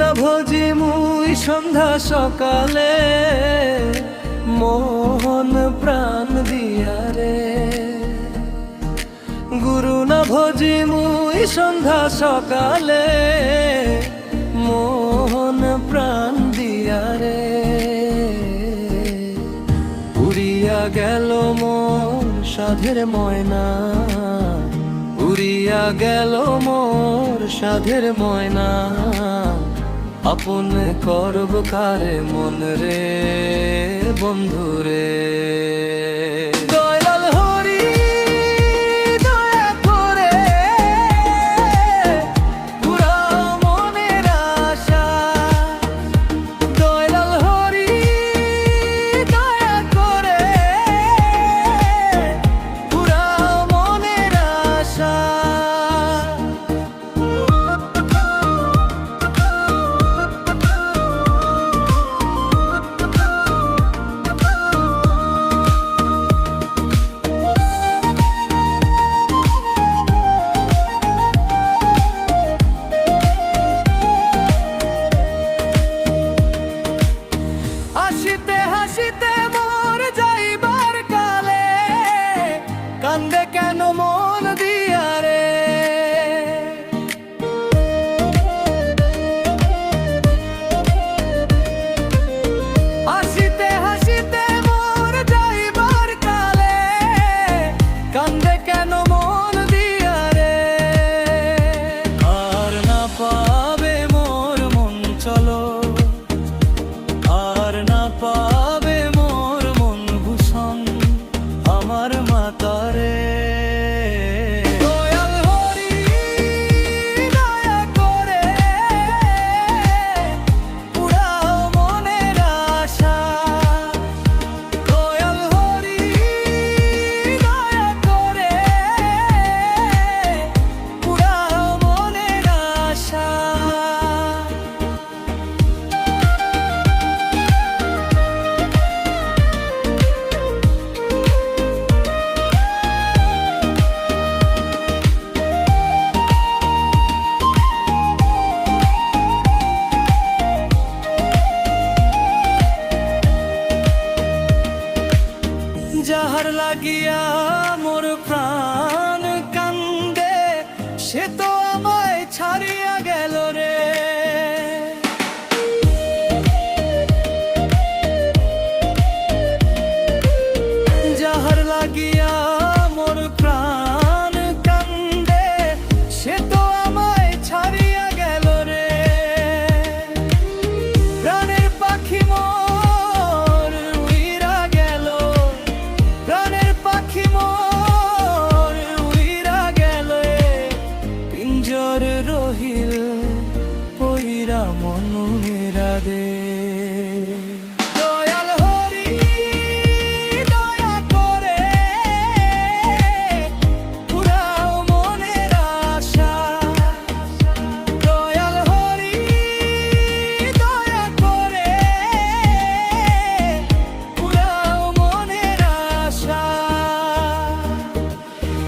না ভজি মুই সন্ধ্যা সকালে মন প্রাণ দিয়া রে। গুরু না ভজি মুই সন্ধ্যা সকালে মন প্রাণ দিয়া রে। উড়িয়া গেল মোর সাধের ময়না, উড়িয়া গেল মোর সাধের ময়না। আপন করব কারে মন রে বন্ধু রে। দয়াল হরি দয়া করে পুরাও মনের আশা। দয়াল হরি দয়া করে পুরাও মনের আশা। হাসিতে হাসিতে মোর যাইবার কালে কান্দে কেন মন দিয়া রে। হাসিতে হাসিতে মোর যাইবার কালে কান্দে কেন মন দিয়া রে। আর না পাবে মোর মন চলো, আর না পাবে মোর মন ভূষণ আমার মাতারে। দয়াল হরি দয়া করে পুরাও মনের আশা। দয়াল হরি দয়া করে পুরাও মনের আশা। যাহার লাগিয়া মোর প্রাণ কান্দে সে তো আমায় ছাড়িয়া গেল রে। যাহার লাগিয়া মোর প্রাণ কান্দে সে তো আমায় ছাড়িয়া গেল রে। প্রাণের পাখি মোর উইরা গেল, প্রাণের পাখি মোর উইরা গেল। পিঞ্জর রহিল পইরা মনুরা দে। দয়াল হরি দয়া করে পুরাও মনের আশা। দয়াল হরি দয়া করে পুরাও মনের আশা।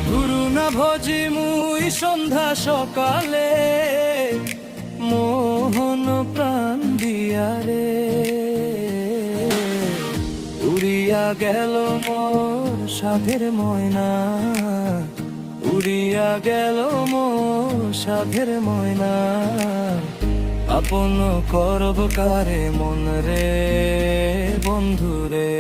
গুরু না ভজি মুই সন্ধ্যা সকালে মোহন প্রাণ দিয়া রে। উড়িয়া গেল মোর সাধের ময়না, উড়িয়া গেল মোর সাধের ময়না। আপন করব কারে মন রে বন্ধু রে।